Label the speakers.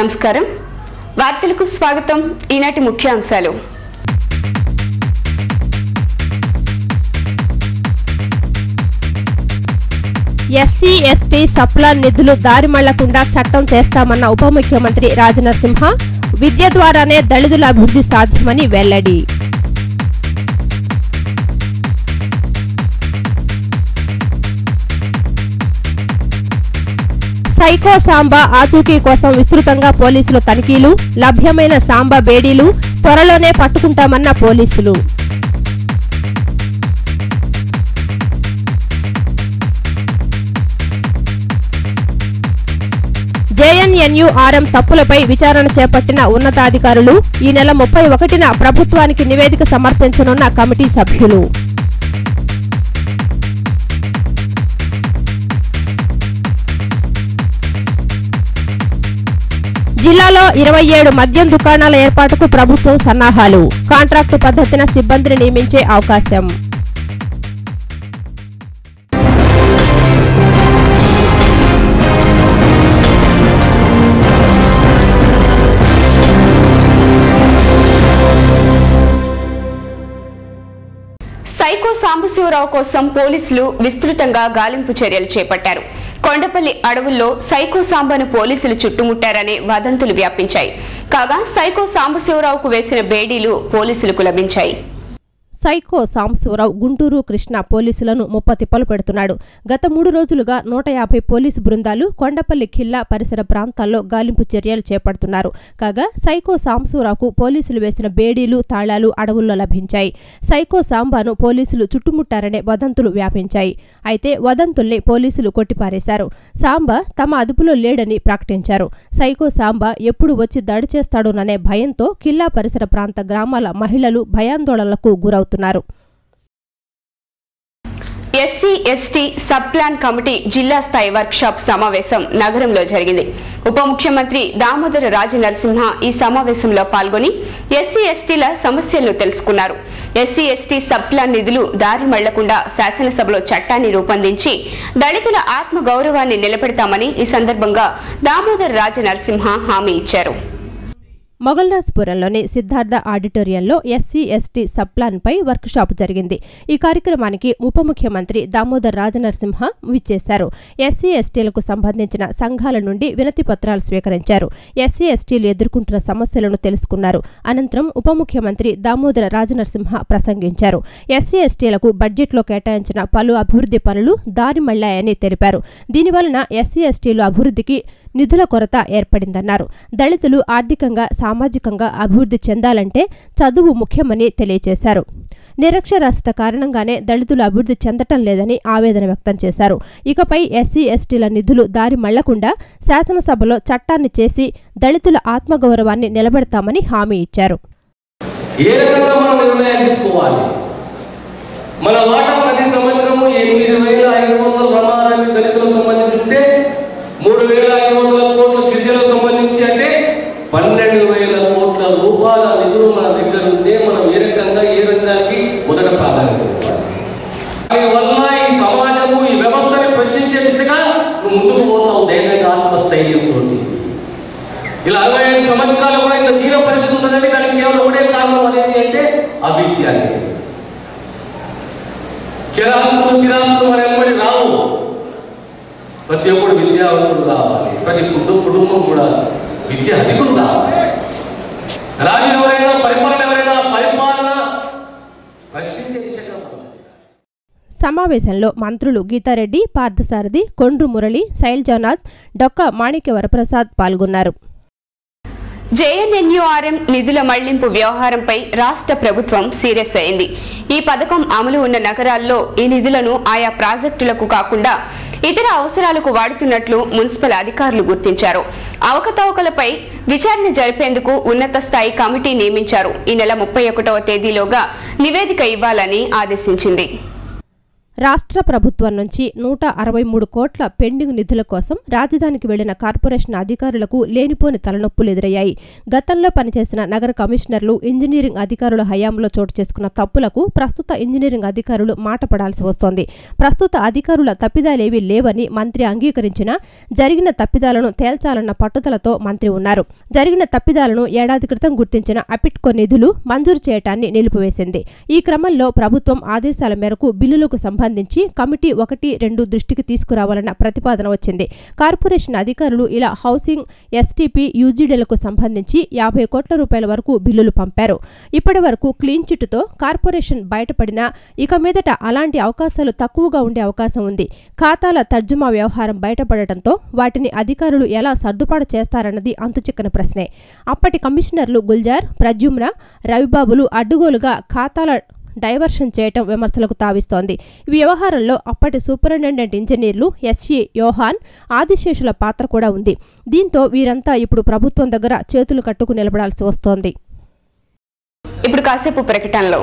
Speaker 1: నమస్కారం వార్తలకు స్వాగతం ఈనాటి ముఖ్యాంశాలు
Speaker 2: ఎస్సీ ఎస్టీ సప్లాన్ నిధులు దారిమళ్లకుండా చట్టం చేస్తామన్న ఉప ముఖ్యమంత్రి రాజనరసింహ విద్య ద్వారానే దళితుల అభివృద్ధి సాధ్యమని వెల్లడి సైకో సాంబా ఆచూకీ కోసం విస్తృతంగా పోలీసులు తనిఖీలు లభ్యమైన సాంబా బేడీలు త్వరలోనే పట్టుకుంటామన్న పోలీసులు జేఎన్ఎన్యూఆర్ఎం తప్పులపై విచారణ చేపట్టిన ఉన్నతాధికారులు ఈ నెల 31న ప్రభుత్వానికి నివేదిక సమర్పించనున్న కమిటీ సభ్యులు జిల్లాలో 27 మద్యం దుకాణాల ఏర్పాటుకు ప్రభుత్వం సన్నాహాలు కాంట్రాక్టు పద్ధతిన సిబ్బందిని నియమించే అవకాశం
Speaker 1: సైకో సాంబశివరావు కోసం పోలీసులు విస్తృతంగా గాలింపు చర్యలు చేపట్టారు. కొండపల్లి అడవుల్లో సైకో సాంబను పోలీసులు చుట్టుముట్టారనే వదంతులు వ్యాపించాయి. కాగా సైకో సాంబశివరావుకు వేసిన బేడీలు పోలీసులకు లభించాయి.
Speaker 2: సైకో సాంబశివరావు గుంటూరు కృష్ణ పోలీసులను ముప్పతిప్పలు పెడుతున్నాడు. గత 3 రోజులుగా 150 పోలీసు బృందాలు కొండపల్లి ఖిల్లా పరిసర ప్రాంతాల్లో గాలింపు చర్యలు చేపడుతున్నారు. కాగా సైకో సాంబశివరావుకు పోలీసులు వేసిన బేడీలు తాళాలు అడవుల్లో లభించాయి. సైకో సాంబాను పోలీసులు చుట్టుముట్టారనే వదంతులు వ్యాపించాయి. అయితే వదంతుల్ని పోలీసులు కొట్టిపారేశారు. సాంబా తమ అదుపులో లేడని ప్రకటించారు. సైకో సాంబా ఎప్పుడు వచ్చి దాడి చేస్తాడోననే భయంతో ఖిల్లా పరిసర ప్రాంత గ్రామాల మహిళలు భయాందోళనలకు గురవుతున్నారు.
Speaker 1: SC ST sub plan committee జిల్లా స్థాయి వర్క్ షాప్ సమావేశం నగరంలో జరిగింది. ఉప ముఖ్యమంత్రి దామోదర రాజనరసింహ ఈ సమావేశంలో పాల్గొని ఎస్సీ ఎస్టీల సమస్యలను తెలుసుకున్నారు. ఎస్సీ ఎస్టీ సబ్ ప్లాన్ నిధులు దారి మళ్లకుండా శాసనసభలో చట్టాన్ని రూపొందించి దళితుల ఆత్మ గౌరవాన్ని నిలబెడతామని ఈ సందర్భంగా దామోదర రాజనరసింహ హామీ ఇచ్చారు.
Speaker 2: మొగల్రాజ్పురంలోని సిద్ధార్థ ఆడిటోరియంలో ఎస్సీ ఎస్టీ సబ్ ప్లాన్ పై వర్క్ షాప్ జరిగింది. ఈ కార్యక్రమానికి ఉప ముఖ్యమంత్రి దామోదర్ రాజనరసింహ విచ్చేశారు. ఎస్సీ ఎస్టీలకు సంబంధించిన సంఘాల నుండి వినతి పత్రాలు స్వీకరించారు. ఎస్సీ ఎస్టీలు ఎదుర్కొంటున్న సమస్యలను తెలుసుకున్నారు. అనంతరం ఉప ముఖ్యమంత్రి దామోదర రాజనరసింహ ప్రసంగించారు. ఎస్సీ ఎస్టీలకు బడ్జెట్లో కేటాయించిన పలు అభివృద్ధి పనులు దారి మళ్లాయని తెలిపారు. దీనివలన ఎస్సీ ఎస్టీలు అభివృద్ధికి నిధుల కొరత ఏర్పడిందన్నారు. దళితులు ఆర్థికంగా సామాజికంగా అభివృద్ధి చెందాలంటే చదువు ముఖ్యమని తెలియజేశారు. నిరక్షరాస్యత కారణంగానే దళితులు అభివృద్ధి చెందటం లేదని ఆవేదన వ్యక్తం చేశారు. ఇకపై ఎస్సీ ఎస్టీల నిధులు దారి మళ్లకుండా శాసనసభలో చట్టాన్ని చేసి దళితుల ఆత్మగౌరవాన్ని నిలబెడతామని హామీ ఇచ్చారు.
Speaker 3: గిరిజనులకు సంబంధించి అంటే 12,000 కోట్ల రూపాయల నిధులు మన దగ్గర ఉంటే మనం ఏ రంగానికి మొదట ప్రాధాన్యత ఇవ్వాలి. దానివల్ల ఈ సమాజము ఈ వ్యవస్థని ప్రశ్నించే దిశగా నువ్వు ముందుకు పోతావు ధైర్యంగా ఆత్మస్థైర్యంతో. ఇలా 65 సంవత్సరాలు కూడా ఇంత తీవ్ర పరిస్థితి ఉంటుందంటే దానికి కేవలం ఒకటే కారణం అనేది అంటే అవిద్య. చిరాస్తులు మన ఎమ్మడి రావు. ప్రతి ఒక్కడు విద్యావంతుడు కావాలి. ప్రతి కుటుంబం కూడా విద్యాధికుడు కావాలి. రాజు ఎవరైనా పరిపాలన ప్రశ్నించే దిశగా.
Speaker 2: సమావేశంలో మంత్రులు గీతారెడ్డి, పార్థసారథి, కొండ్రు మురళి, శైలజానాథ్, డొక్క మాణిక్య వరప్రసాద్ పాల్గొన్నారు.
Speaker 1: జేఎన్ఎన్యూఆర్ఎం నిధుల మళ్లింపు వ్యవహారంపై రాష్ట్ర ప్రభుత్వం సీరియస్ అయింది. ఈ పథకం అమలు ఉన్న నగరాల్లో ఈ నిధులను ఆయా ప్రాజెక్టులకు కాకుండా ఇతర అవసరాలకు వాడుతున్నట్లు మున్సిపల్ అధికారులు గుర్తించారు. అవకతవకలపై విచారణ జరిపేందుకు ఉన్నత స్థాయి కమిటీ నియమించారు. ఈ నెల 31వ తేదీలోగా నివేదిక ఇవ్వాలని ఆదేశించింది.
Speaker 2: రాష్ట్ర ప్రభుత్వం నుంచి 163 కోట్ల పెండింగ్ నిధుల కోసం రాజధానికి వెళ్లిన కార్పొరేషన్ అధికారులకు లేనిపోని తలనొప్పులు ఎదురయ్యాయి. గతంలో పనిచేసిన నగర కమిషనర్లు, ఇంజనీరింగ్ అధికారుల హయాంలో చోటు చేసుకున్న తప్పులకు ప్రస్తుత ఇంజనీరింగ్ అధికారులు మాట పడాల్సి వస్తోంది. ప్రస్తుత అధికారుల తప్పిదాలేవీ లేవని మంత్రి అంగీకరించినా జరిగిన తప్పిదాలను తేల్చాలన్న పట్టుదలతో మంత్రి ఉన్నారు. జరిగిన తప్పిదాలను ఏడాది క్రితం గుర్తించిన అపిట్కో నిధులు మంజూరు చేయటాన్ని నిలిపివేసింది. ఈ క్రమంలో ప్రభుత్వం ఆదేశాల మేరకు బిల్లులకు సంబంధించి కమిటీ 1-2 దృష్టికి తీసుకురావాలన్న ప్రతిపాదన వచ్చింది. కార్పొరేషన్ అధికారులు ఇలా హౌసింగ్, ఎస్టీపీ, యూజీడీలకు సంబంధించి 50 కోట్ల రూపాయల వరకు బిల్లులు పంపారు. ఇప్పటి వరకు క్లీన్ చిట్టుతో కార్పొరేషన్ బయటపడినా ఇక మీదట అలాంటి అవకాశాలు తక్కువగా ఉండే అవకాశం ఉంది. ఖాతాల తర్జుమా వ్యవహారం బయటపడటంతో వాటిని అధికారులు ఎలా సర్దుబాటు చేస్తారన్నది అంతుచిక్కని ప్రశ్నే. అప్పటి కమిషనర్లు గుల్జార్, ప్రద్యుమ్న, రవిబాబులు అడ్డుగోలుగా ఖాతాల డైవర్షన్ చేయటం విమర్శలకు తావిస్తోంది. ఈ వ్యవహారంలో అప్పటి సూపరింటెండెంట్ ఇంజనీర్లు ఎస్ఈ యోహాన్, ఆదిశేషుల పాత్ర కూడా ఉంది. దీంతో వీరంతా ఇప్పుడు ప్రభుత్వం దగ్గర చేతులు కట్టుకు నిలబడాల్సి వస్తోంది.
Speaker 1: ఇప్పుడు కాసేపు ప్రకటనలో